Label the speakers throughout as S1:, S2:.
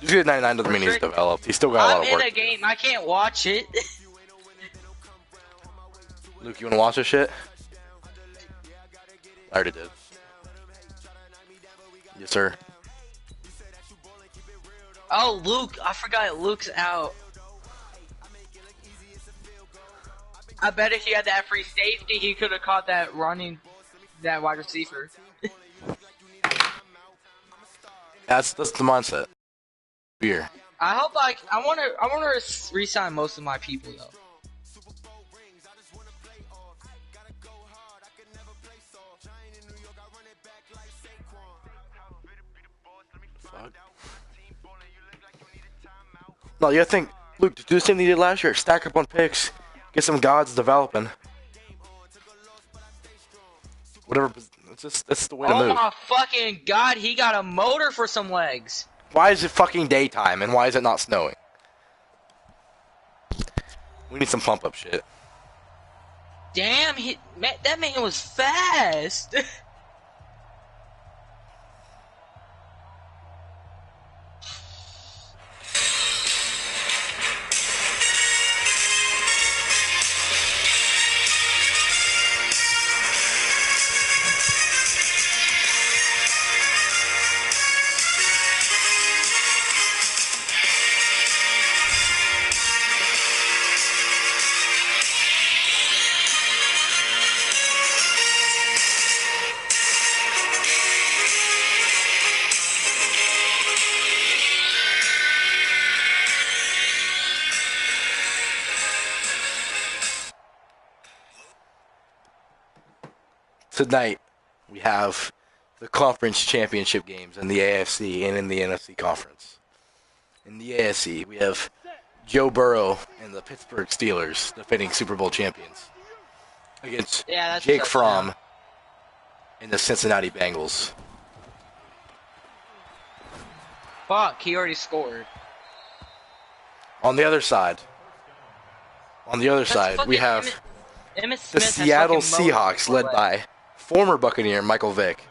S1: Just get 99 doesn't mean he's developed. He's still got a lot of work.
S2: I'm in a game. I can't watch it.
S1: Luke, you want to watch this shit? I already did. Yes, sir.
S2: Oh, Luke. I forgot Luke's out. I bet if he had that free safety, he could have caught that that wide receiver.
S1: That's the mindset. Here.
S2: I hope I want to re-sign most of my people though.
S1: Fuck. No, you gotta think, Luke, do the same thing you did last year. Stack up on picks. Get some gods developing. Whatever. That's the way to move.
S2: Oh my fucking god, he got a motor for some legs.
S1: Why is it fucking daytime and why is it not snowing? We need some pump up shit.
S2: Damn, that man was fast.
S1: Tonight, we have the conference championship games in the AFC and in the NFC conference. In the AFC, we have Joe Burrow and the Pittsburgh Steelers, defending Super Bowl champions, against Jake Fromm and the Cincinnati Bengals.
S2: Fuck, he already scored.
S1: On the other side, we have the Seattle Seahawks, led by former Buccaneer Michael Vick.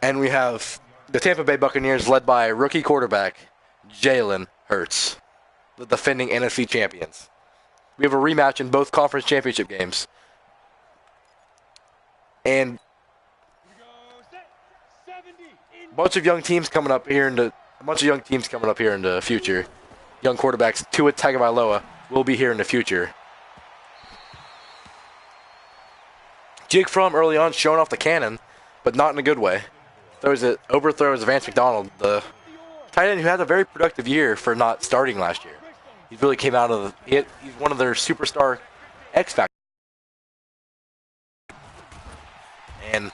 S1: And we have the Tampa Bay Buccaneers, led by rookie quarterback Jalen Hurts, the defending NFC champions. We have a rematch in both conference championship games. And a bunch of young teams coming up here in the future. Young quarterbacks, Tua Tagovailoa, will be here in the future. Jake Fromm early on showing off the cannon, but not in a good way. Overthrows Vance McDonald, the tight end who had a very productive year for not starting last year. He really came out of he's one of their superstar X Factor. And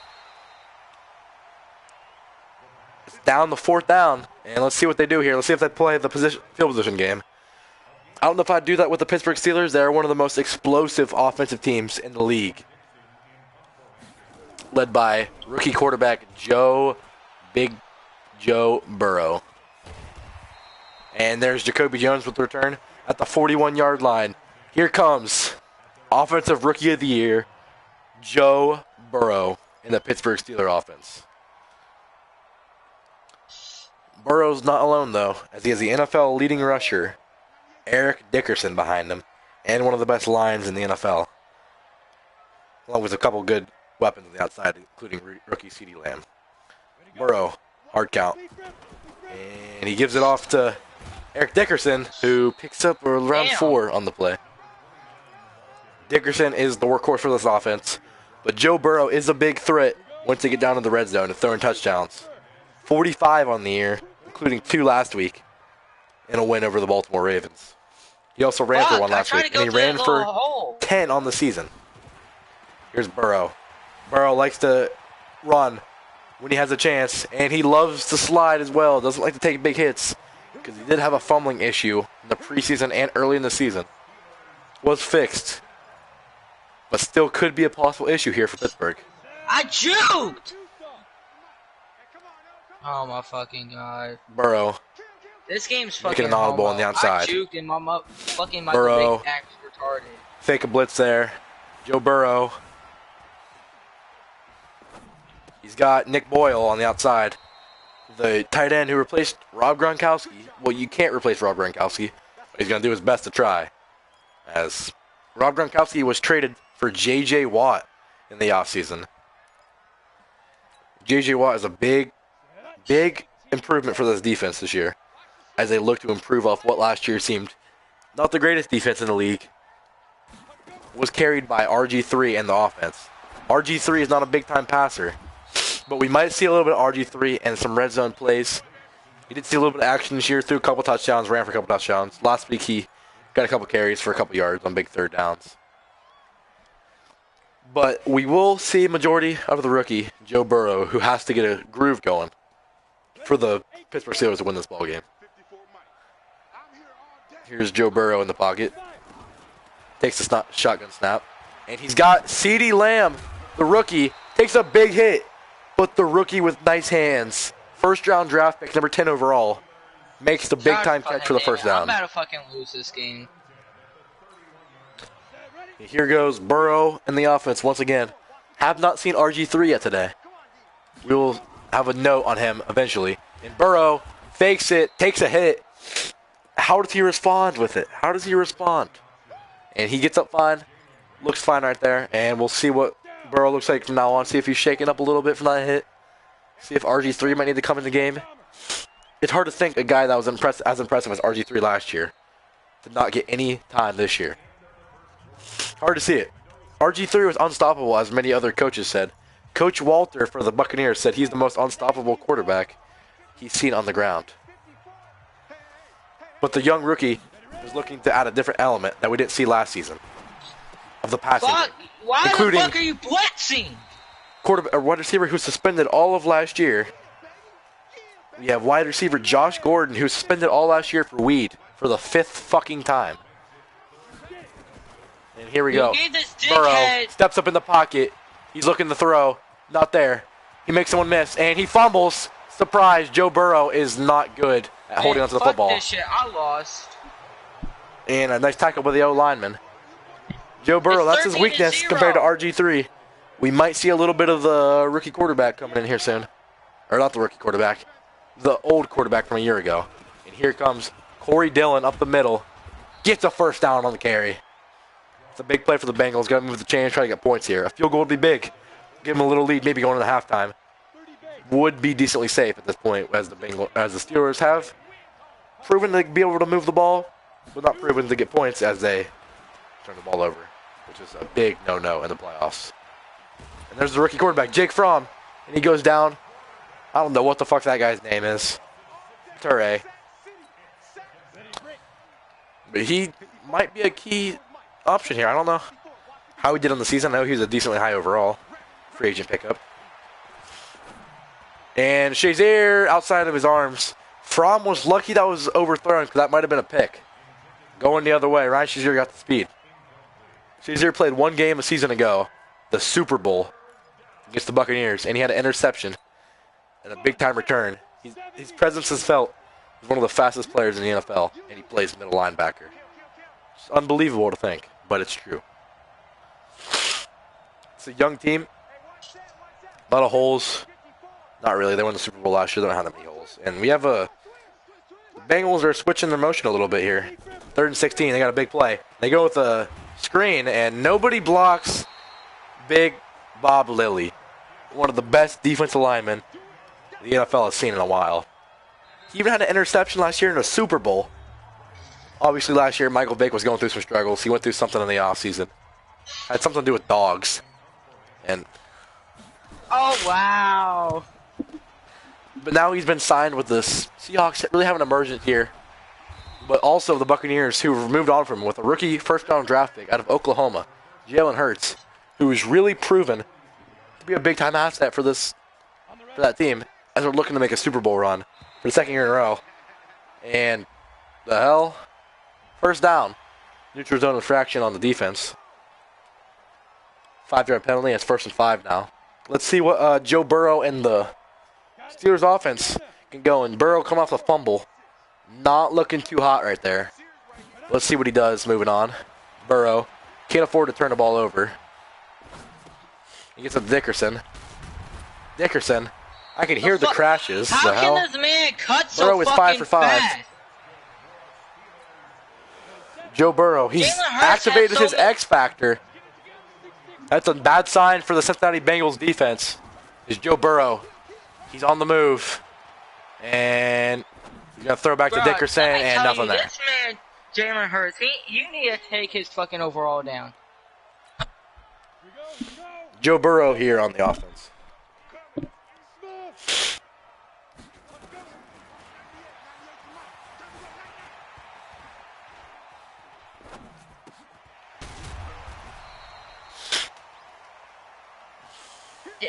S1: it's down the fourth down, and let's see what they do here. Let's see if they play the field position game. I don't know if I'd do that with the Pittsburgh Steelers. They're one of the most explosive offensive teams in the league, led by rookie quarterback Big Joe Burrow. And there's Jacoby Jones with the return at the 41-yard line. Here comes Offensive Rookie of the Year, Joe Burrow, in the Pittsburgh Steelers offense. Burrow's not alone, though, as he has the NFL leading rusher, Eric Dickerson, behind him, and one of the best lines in the NFL, along with a couple good weapons on the outside, including rookie CeeDee Lamb. Burrow, hard count. And he gives it off to Eric Dickerson, who picks up around 4 on the play. Dickerson is the workhorse for this offense, but Joe Burrow is a big threat once they get down to the red zone and throwing touchdowns. 45 on the year, including 2 last week, in a win over the Baltimore Ravens. He also ran for 1 last week, and he ran for 10 on the season. Here's Burrow. Burrow likes to run when he has a chance, and he loves to slide as well. Doesn't like to take big hits, because he did have a fumbling issue in the preseason and early in the season. Was fixed, but still could be a possible issue here for Pittsburgh.
S2: I juked! Oh my fucking god.
S1: Burrow.
S2: This game's fucking
S1: making an audible on the outside.
S2: I juked and my fucking
S1: Burrow.
S2: Vick acts retarded.
S1: Fake a blitz there. Joe Burrow. He's got Nick Boyle on the outside. the tight end who replaced Rob Gronkowski. Well, you can't replace Rob Gronkowski, but he's going to do his best to try. As Rob Gronkowski was traded for J.J. Watt in the offseason. J.J. Watt is a big improvement for this defense this year, as they look to improve off what last year seemed not the greatest defense in the league. Was carried by RG3 and the offense. RG3 is not a big-time passer, but we might see a little bit of RG3 and some red zone plays. He did see a little bit of action this year, threw a couple touchdowns, ran for a couple touchdowns. Last week he got a couple carries for a couple yards on big third downs. But we will see a majority of the rookie, Joe Burrow, who has to get a groove going for the Pittsburgh Steelers to win this ball game. Here's Joe Burrow in the pocket. Takes a shotgun snap. And he's got CeeDee Lamb, the rookie, takes a big hit. But the rookie with nice hands, first-round draft pick, number 10 overall, makes the big-time catch for the first down.
S2: I'm about to fucking lose this game.
S1: Here goes Burrow in the offense once again. Have not seen RG3 yet today. We will have a note on him eventually. And Burrow fakes it, takes a hit. How does he respond with it? How does he respond? And he gets up fine. Looks fine right there. And we'll see what Burrow looks like from now on. See if he's shaking up a little bit from that hit. See if RG3 might need to come in the game. It's hard to think a guy that was as impressive as RG3 last year did not get any time this year. Hard to see it. RG3 was unstoppable, as many other coaches said. Coach Walter for the Buccaneers said he's the most unstoppable quarterback he's seen on the ground. But the young rookie is looking to add a different element that we didn't see last season of the passing game.
S2: Why the fuck are you blitzing?
S1: Wide receiver who suspended all of last year. We have wide receiver Josh Gordon, who suspended all last year for weed for the 5th fucking time. And here we go. Burrow steps up in the pocket. He's looking to throw. Not there. He makes someone miss, and he fumbles. Surprise, Joe Burrow is not good at holding onto the football.
S2: This shit, I lost.
S1: And a nice tackle by the O-lineman. Joe Burrow, that's his weakness compared to RG3. We might see a little bit of the rookie quarterback coming in here soon. Or not the rookie quarterback. The old quarterback from a year ago. And here comes Corey Dillon up the middle. Gets a first down on the carry. It's a big play for the Bengals. Got to move the chains, try to get points here. A field goal would be big. Give them a little lead, maybe going into halftime. Would be decently safe at this point, as the Steelers have proven to be able to move the ball, but not proven to get points as they turn the ball over, which is a big no-no in the playoffs. And there's the rookie quarterback, Jake Fromm, and he goes down. I don't know what the fuck that guy's name is. Toure. But he might be a key option here. I don't know how he did on the season. I know he was a decently high overall free agent pickup. And Shazier outside of his arms. Fromm was lucky that was overthrown because that might have been a pick. Going the other way, Ryan Shazier got the speed. Shazier played one game a season ago, the Super Bowl, against the Buccaneers, and he had an interception and a big-time return. His presence is felt. He's one of the fastest players in the NFL, and he plays middle linebacker. It's unbelievable to think, but it's true. It's a young team. A lot of holes. Not really. They won the Super Bowl last year. They don't have that many holes. And we have the Bengals are switching their motion a little bit here. 3rd and 16. They got a big play. They go with a screen, and nobody blocks Big Bob Lilly, one of the best defensive linemen the NFL has seen in a while. He even had an interception last year in a Super Bowl. Obviously, last year, Michael Vick was going through some struggles. He went through something in the offseason. Had something to do with dogs. And
S2: oh, wow.
S1: But now he's been signed with the Seahawks. Really have an emergent here. But also the Buccaneers, who have moved on from him with a rookie first-round draft pick out of Oklahoma, Jalen Hurts, who is really proven to be a big-time asset for that team as they're looking to make a Super Bowl run for the 2nd year in a row. And the hell? First down. Neutral zone infraction on the defense. 5-yard penalty. It's 1st and 5 now. Let's see what Joe Burrow and the Steelers offense can go. And Burrow come off the fumble. Not looking too hot right there. Let's see what he does moving on. Burrow can't afford to turn the ball over. He gets to Dickerson. Dickerson I can hear the crashes.
S2: How
S1: the hell?
S2: can this man cut so
S1: Burrow is 5
S2: fucking
S1: for 5.
S2: fast?
S1: Joe Burrow, he's activated his X Factor. That's a bad sign for the Cincinnati Bengals defense. Is Joe Burrow. He's on the move. And he's going to throw back to Dickerson and nothing there.
S2: This man, Jalen Hurts, you need to take his fucking overall down.
S1: Joe Burrow here on the offense.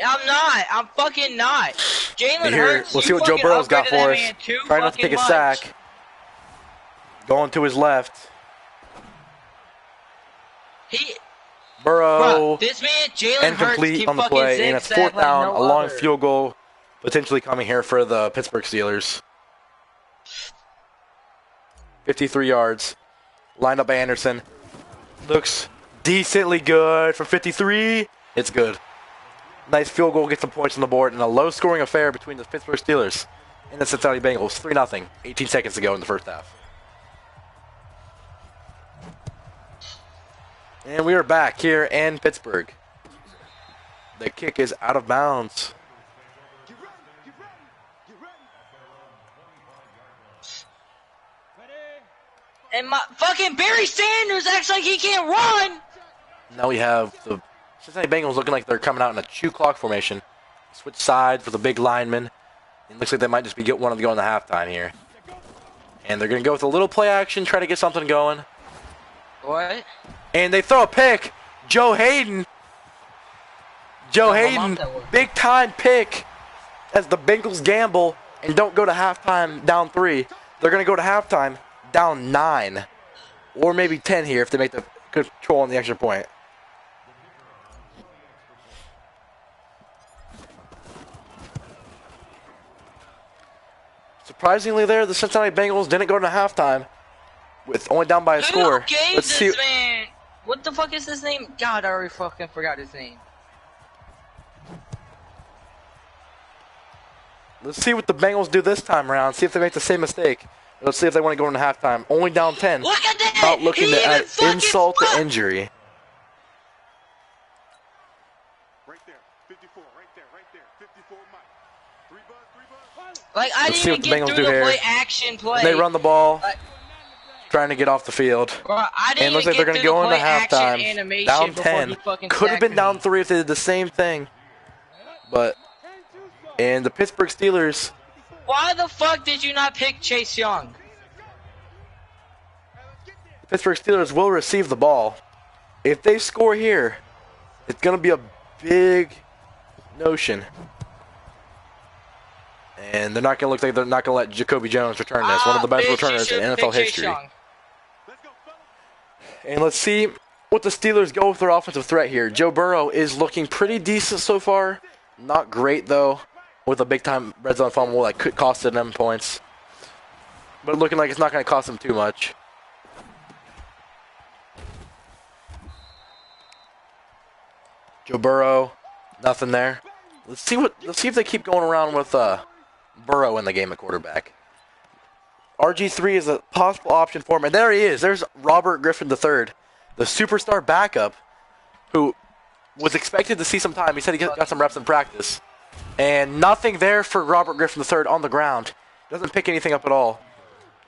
S2: I'm not. I'm fucking not. Jalen Hurts.
S1: We'll see what Joe Burrow's got for us. Trying not to take a sack. Going to his left. Burrow.
S2: This man, Jalen Hurts,
S1: incomplete on the play, and it's 4th down. A long field goal potentially coming here for the Pittsburgh Steelers. 53 yards. Lined up by Anderson. Looks decently good from 53. It's good. Nice field goal, gets some points on the board, and a low-scoring affair between the Pittsburgh Steelers and the Cincinnati Bengals. 3-0, 18 seconds to go in the first half. And we are back here in Pittsburgh. The kick is out of bounds.
S2: And my fucking Barry Sanders acts like he can't run.
S1: Now we have the Cincinnati Bengals looking like they're coming out in a 2-clock formation. Switch sides for the big lineman. It looks like they might just be one of the going to halftime here. And they're going to go with a little play action, try to get something going.
S2: What?
S1: And they throw a pick. Joe Hayden. Big time pick as the Bengals gamble and don't go to halftime down 3. They're going to go to halftime down 9. Or maybe 10 here if they make the control on the extra point. Surprisingly there, the Cincinnati Bengals didn't go to halftime with only down by a score.
S2: Who gave this man? What the fuck is his name? God, I already fucking forgot his name.
S1: Let's see what the Bengals do this time around. See if they make the same mistake. Let's see if they want to go into halftime. Only down 10.
S2: Look at that!
S1: Not looking to add insult to injury.
S3: Right there, 54, right there, 54 Mike. 3 buzz.
S2: Like, I didn't even get through the play action play.
S1: They run the ball, trying to get off the field.
S2: Bro,
S1: and looks like they're going to go into halftime. Down 10. Could have been down 3 if they did the same thing. But, and the Pittsburgh Steelers.
S2: Why the fuck did you not pick Chase Young?
S1: The Pittsburgh Steelers will receive the ball. If they score here, it's going to be a big notion. And they're not going to look like they're not going to let Jacoby Jones return this. One of the best returners in NFL history. And let's see what the Steelers go with their offensive threat here. Joe Burrow is looking pretty decent so far. Not great, though, with a big-time red zone fumble that could cost them points. But looking like it's not going to cost them too much. Joe Burrow, nothing there. Let's see if they keep going around with Burrow in the game at quarterback. RG3 is a possible option for him, and there he is. There's Robert Griffin III, the superstar backup, who was expected to see some time. He said he got some reps in practice. And nothing there for Robert Griffin III on the ground. Doesn't pick anything up at all.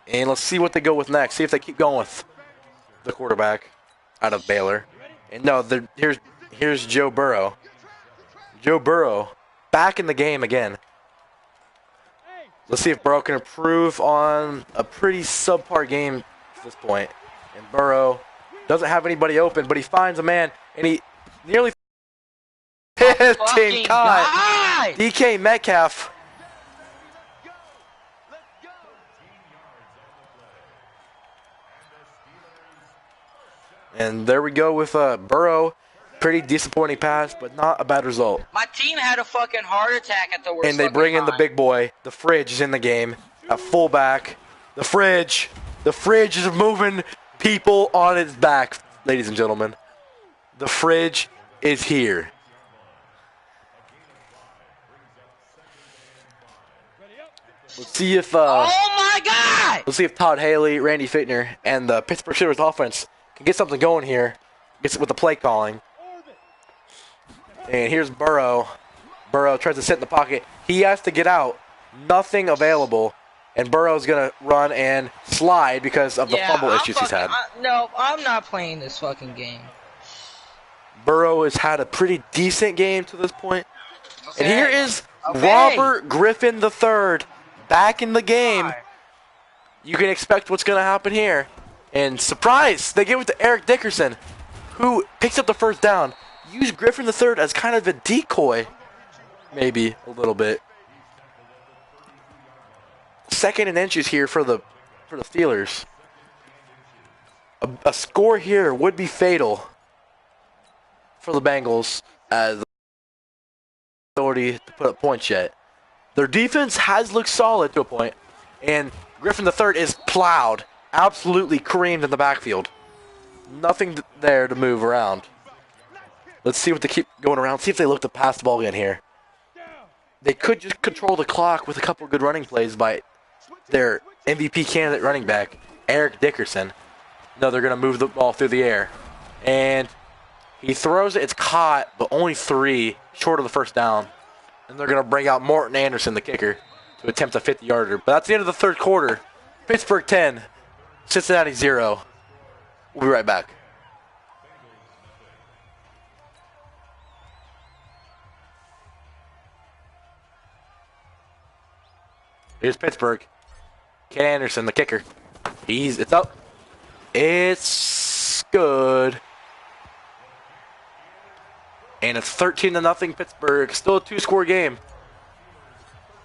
S1: And let's see what they go with next. See if they keep going with the quarterback out of Baylor. And no, here's Joe Burrow. Joe Burrow back in the game again. Let's see if Burrow can improve on a pretty subpar game at this point. And Burrow doesn't have anybody open, but he finds a man, and he nearly 15 caught. DK Metcalf. And there we go with Burrow. Pretty disappointing pass, but not a bad result.
S2: My team had a fucking heart attack at the worst.
S1: And they bring in the big boy. The Fridge is in the game. A fullback. The Fridge is moving people on its back, ladies and gentlemen. The Fridge is here. Let's see if
S2: Oh my God!
S1: let's see if Todd Haley, Randy Fichtner, and the Pittsburgh Steelers offense can get something going here. Gets with the play calling. And here's Burrow. Burrow tries to sit in the pocket. He has to get out. Nothing available. And Burrow's going to run and slide because of the fumble issues he's had.
S2: No, I'm not playing this fucking game.
S1: Burrow has had a pretty decent game to this point.
S2: Okay.
S1: And here is
S2: Okay.
S1: Robert Griffin III back in the game. You can expect what's going to happen here. And surprise, they give it to Eric Dickerson, who picks up the first down. Use Griffin III as kind of a decoy, maybe a little bit. 2nd and inches here for the Steelers. A score here would be fatal for the Bengals as the ability to put up points yet. Their defense has looked solid to a point, and Griffin III is plowed, absolutely creamed in the backfield. Nothing there to move around. Let's see what they keep going around. See if they look to pass the ball again here. They could just control the clock with a couple of good running plays by their MVP candidate running back, Eric Dickerson. No, they're going to move the ball through the air. And he throws it. It's caught, but only 3 short of the first down. And they're going to bring out Morton Anderson, the kicker, to attempt a 50-yarder. But that's the end of the third quarter. Pittsburgh 10, Cincinnati 0. We'll be right back. Here's Pittsburgh. Ken Anderson, the kicker. It's up. It's good. And it's 13-0 Pittsburgh. Still a 2-score game.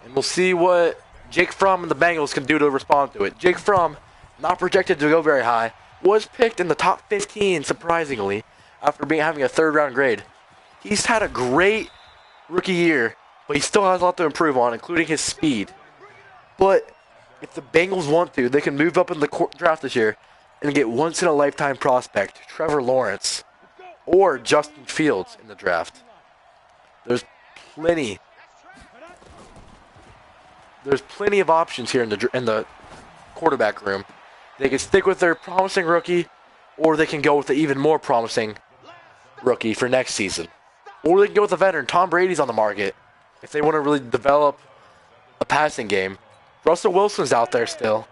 S1: And we'll see what Jake Fromm and the Bengals can do to respond to it. Jake Fromm, not projected to go very high, was picked in the top 15, surprisingly, after having a 3rd-round grade. He's had a great rookie year, but he still has a lot to improve on, including his speed. But if the Bengals want to, they can move up in the draft this year and get once-in-a-lifetime prospect, Trevor Lawrence, or Justin Fields in the draft. There's plenty of options here in the quarterback room. They can stick with their promising rookie, or they can go with the even more promising rookie for next season. Or they can go with a veteran. Tom Brady's on the market if they want to really develop a passing game. Russell Wilson's out there still.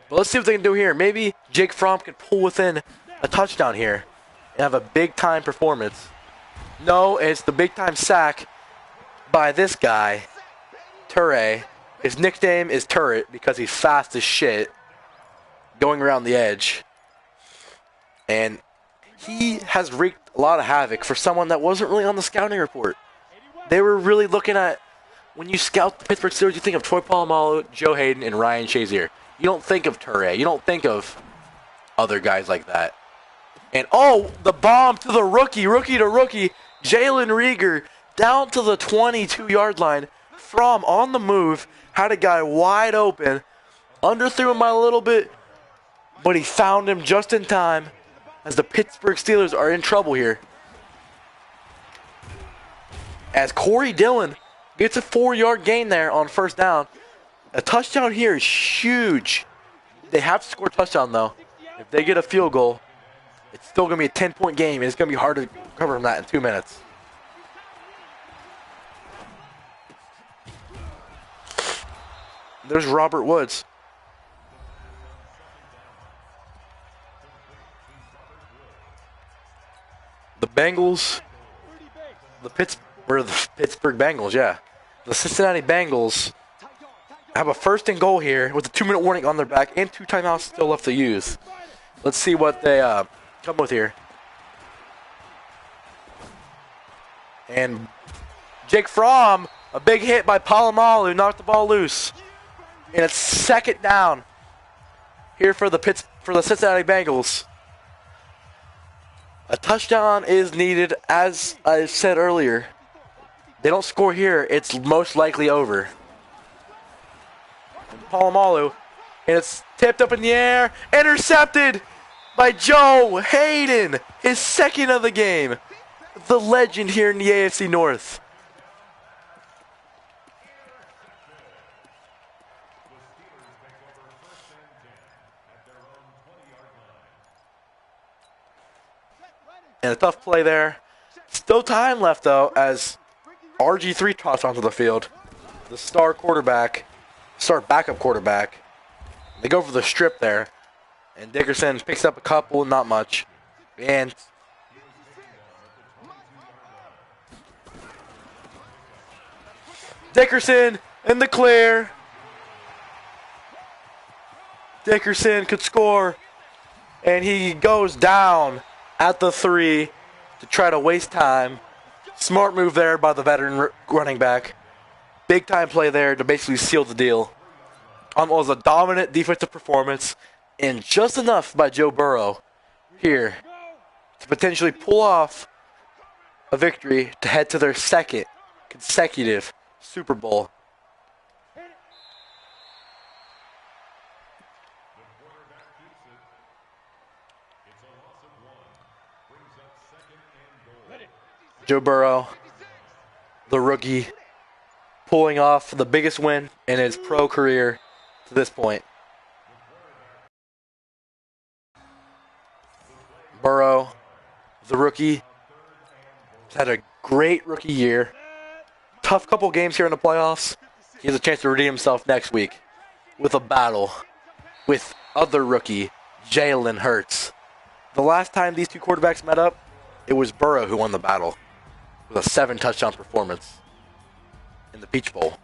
S1: But let's see what they can do here. Maybe Jake Fromm can pull within a touchdown here and have a big-time performance. No, it's the big-time sack by this guy, Toure. His nickname is Turret because he's fast as shit going around the edge. And he has wreaked a lot of havoc for someone that wasn't really on the scouting report. They were really looking at, when you scout the Pittsburgh Steelers, you think of Troy Polamalu, Joe Hayden, and Ryan Shazier. You don't think of Toure. You don't think of other guys like that. And, oh, the bomb to the rookie to rookie, Jalen Rieger, down to the 22-yard line. Fromm on the move, had a guy wide open, underthrew him by a little bit, but he found him just in time as the Pittsburgh Steelers are in trouble here. As Corey Dillon gets a 4-yard gain there on first down. A touchdown here is huge. They have to score a touchdown, though. If they get a field goal, it's still going to be a 10-point game, and it's going to be hard to recover from that in 2 minutes. There's Robert Woods. The Bengals, the Pittsburgh Bengals, yeah. The Cincinnati Bengals have a 1st and goal here with a 2-minute warning on their back and 2 timeouts still left to use. Let's see what they come with here. And Jake Fromm, a big hit by Polamalu, knocked the ball loose. And it's 2nd down here for the Cincinnati Bengals. A touchdown is needed, as I said earlier. They don't score here, it's most likely over. And Polamalu, and it's tipped up in the air, intercepted by Joe Hayden, his 2nd of the game. The legend here in the AFC North. And a tough play there. Still time left, though, as RG3 trots onto the field. The star backup quarterback. They go for the strip there. And Dickerson picks up a couple, not much. And Dickerson in the clear. Dickerson could score. And he goes down at the 3 to try to waste time. Smart move there by the veteran running back. Big time play there to basically seal the deal. Almost a dominant defensive performance. And just enough by Joe Burrow here to potentially pull off a victory to head to their second consecutive Super Bowl. Joe Burrow, the rookie, pulling off the biggest win in his pro career to this point. Burrow, the rookie, has had a great rookie year. Tough couple games here in the playoffs. He has a chance to redeem himself next week with a battle with other rookie, Jalen Hurts. The last time these two quarterbacks met up, it was Burrow who won the battle with a 7-touchdown performance in the Peach Bowl.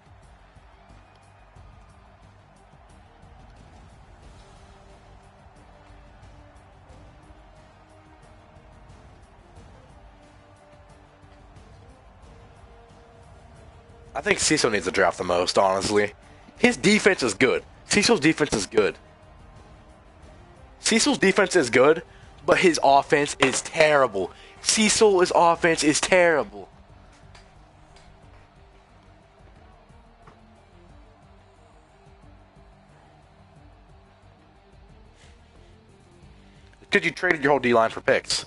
S1: I think Cecil needs to draft the most, honestly. His defense is good. Cecil's defense is good. Cecil's defense is good, but his offense is terrible. Cecil's offense is terrible. Because you traded your whole D-line for picks.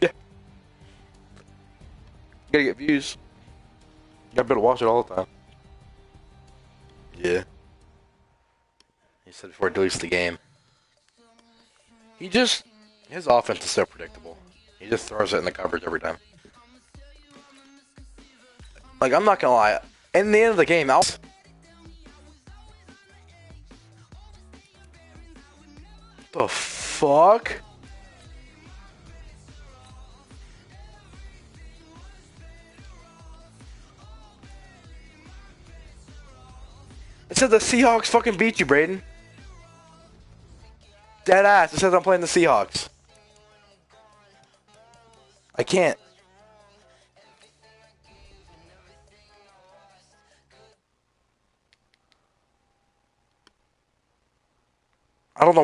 S1: Yeah. You gotta get views. You gotta be able to watch it all the time. Yeah. He said before he deletes the game. His offense is so predictable. He just throws it in the coverage every time. Like, I'm not gonna lie. In the end of the game, the fuck? It says the Seahawks fucking beat you, Braden. Dead ass. It says I'm playing the Seahawks. I can't. I don't know why.